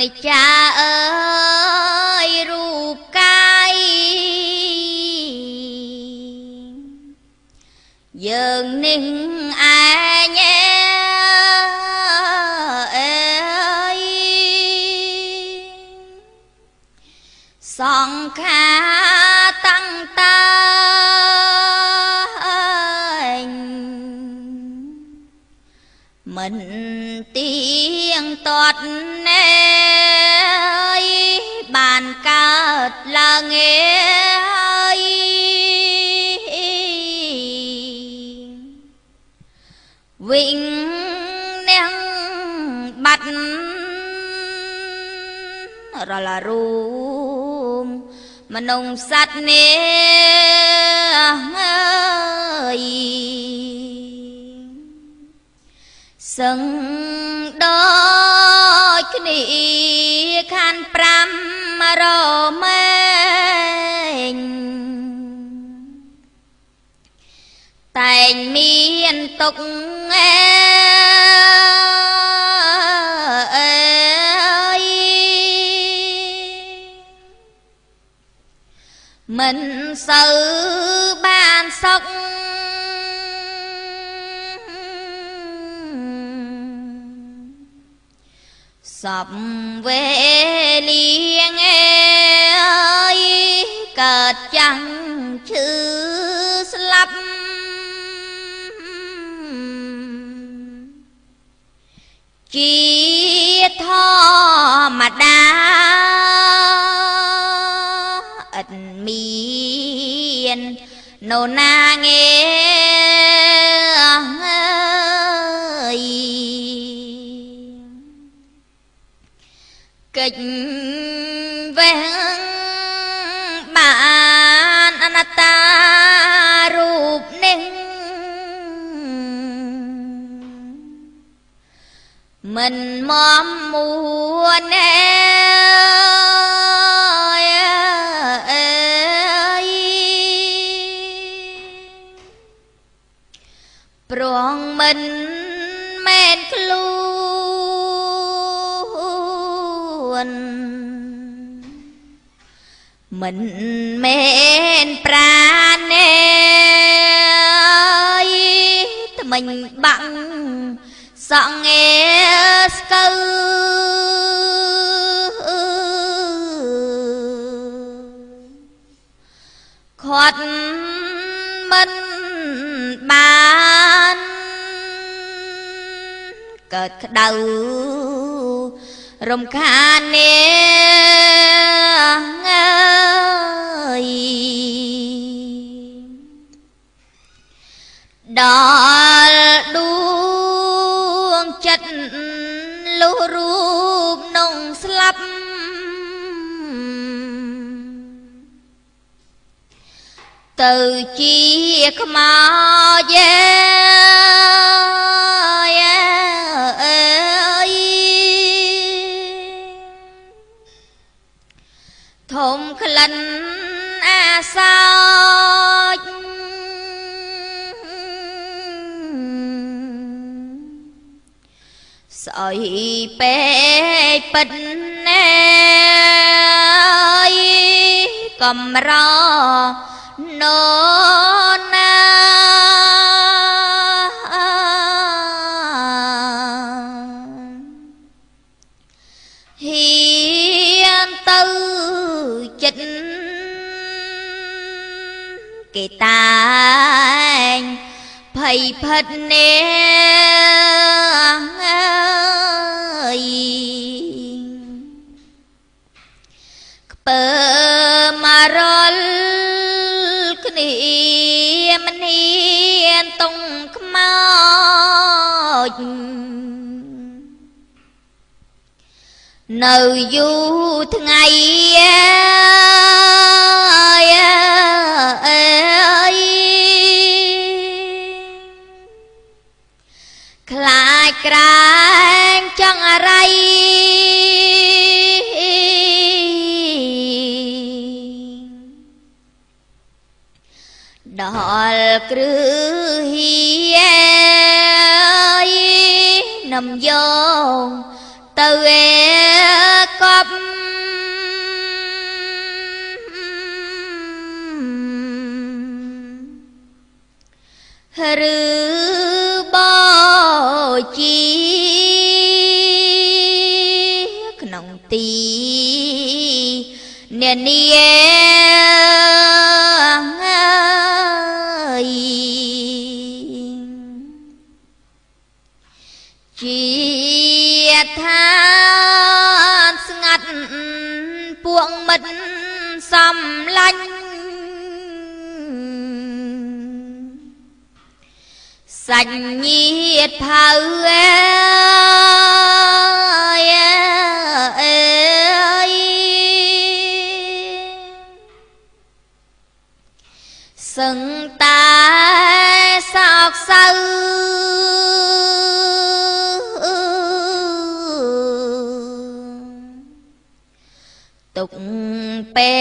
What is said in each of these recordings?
នេះចាអើយរូបកាយយើងនឹងឯងអើយសង្ខារតាំងតាមិនទៀងទាត់ណែបានកើតឡើងវិញនាងបាត់រលរូមមនុស្សសត្វនេះសឹងដូចគ្នាខាន5រមែងតែងមានទុកមិនសូវបានសុខសពវេលាកើតចាំងឈឺស្លាប់ជាធម្មតាឥតមាននរណាកិច្ចវេងបានអនត្តារូបនេះមិនមមួនព្រោះមិនមែនខ្លួនមិនមែនប្រាណេថ្មិញបាក់សង្ឃស្កើខាត់មិនបានកើតក្តៅរំខានដល់ដួងចិត្តលុះរូបនងស្លាប់ទៅជាខ្មោចធំក្លិនអាសោចស្អុយពេកពិតណែកំរណូណាហ៊ានទៅចិត្តគេតាញភ័យផិតខ្ពើមករលគ្នាមិនហ៊ានតុងខ្មោចនៅយូរថ្ងៃខ្លាចក្រែងចង់อะไรដល់គ្រឹះហ៊ីនំយងទៅ កប់ឬបជាក្នុងទីអ្នកនាងអើយជាឋានស្ងាត់ពួកមិត្តសំឡាញ់សាច់ញាតិផៅសឹងតែសោកសៅទុកពេ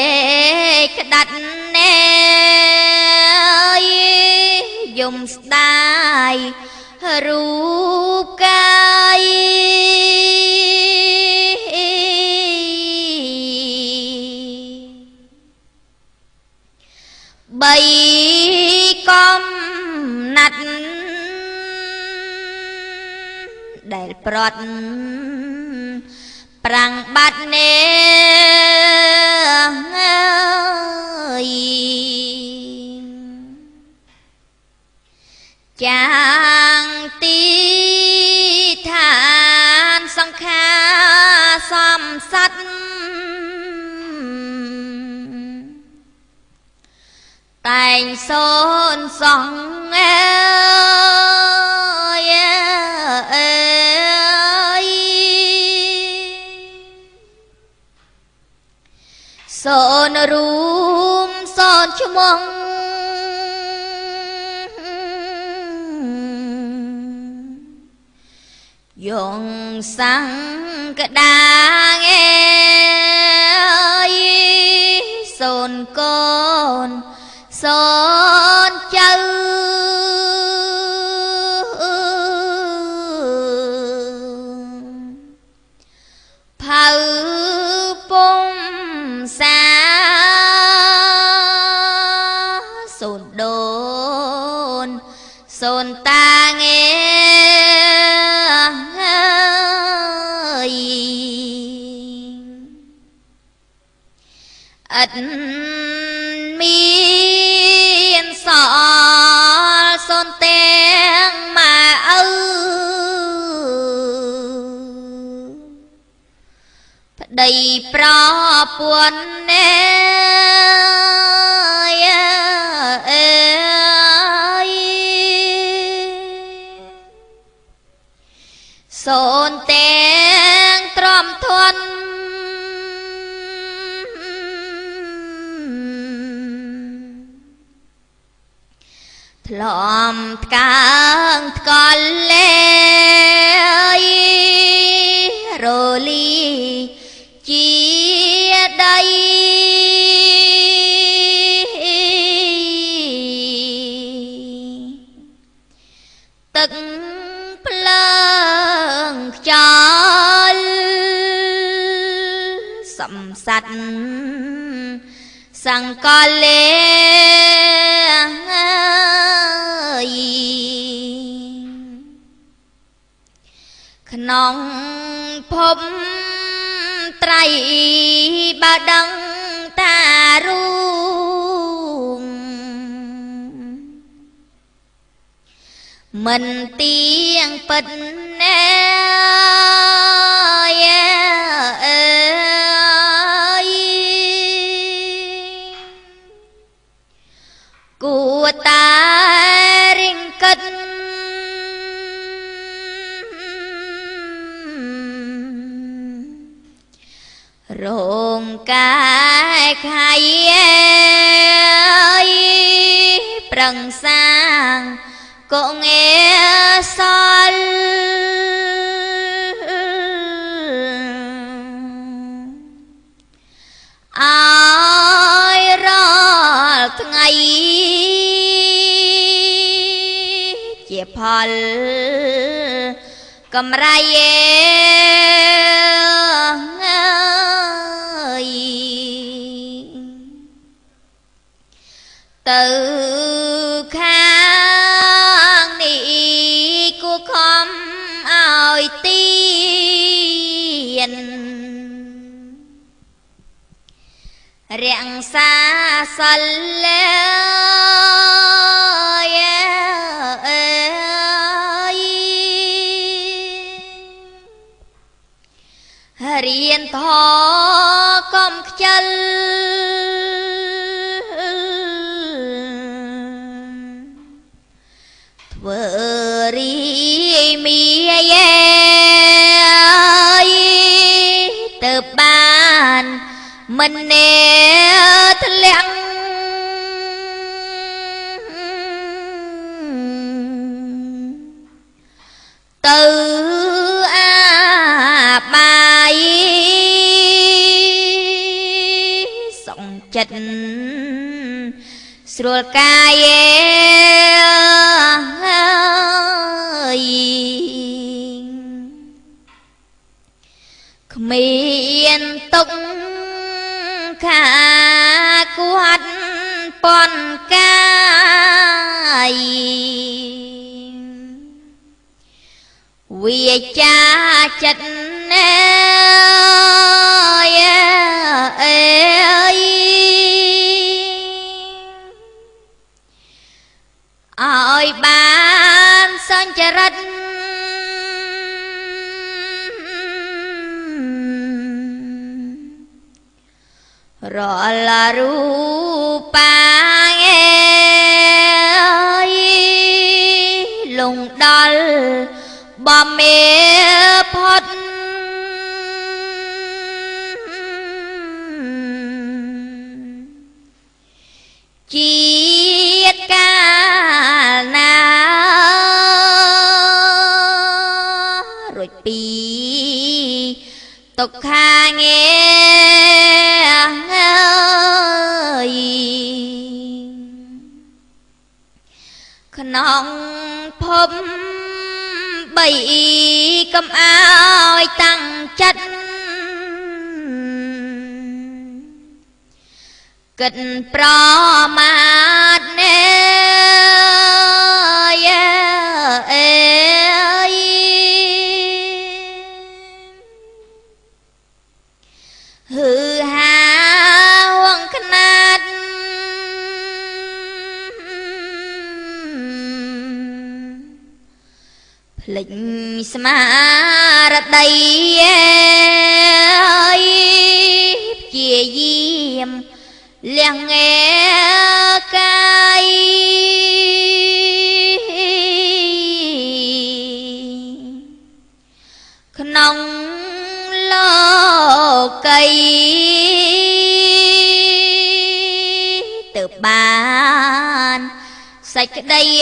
កក្តាត់ណែយំស្ដាយរូបកាយបីកំណាត់ដែលប្រត់ប្រាំងបាត់នេចាងទីឋានសង្ខាសំស័តតែងសូនសងសូនរួមសូនឈ្មោះយងសង្កដាងសូនកូនសូនចៅផៅពុំសាសូនដូនសូនតាងអត់មានសល់សូនទាំងម៉ែឪប្តីប្រពន្ធណែសូនទាំងទ្រាំធន់ធ្លំថ្កើងថ្កល់លេរលីជាដីទឹកភ្លើងខ្យល់សំស័តសង្កលលេក្នុងភពត្រៃបើដឹងតារួមមិនទៀងពិតណែគួរតែរិងកិតរងកាយខៃប្រឹងសាងកងេសល់អើយរាល់ថ្ងៃជាផលកម្រៃ từ khang nị của con ơi tiền rạng xa sân riêng thọ công chân vợ ri mi từ bàn mình nè lặng từ bài song chân sửa cài miền tông khá quát pon cài vì cha chật ơi ban sơn chả rách rồi là rupa nghe lùng đal bom mê phật chiết ca na rồi pi tục kha nghe nong phom bảy cầm áo tăng chất cất pro mát nè hư hà hoàng khát lệnh ma ra đây chia diêm liền nghe cay nông lo cây từ bàn sạch đây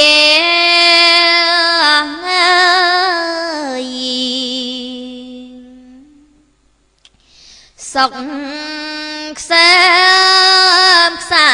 sống sớm xa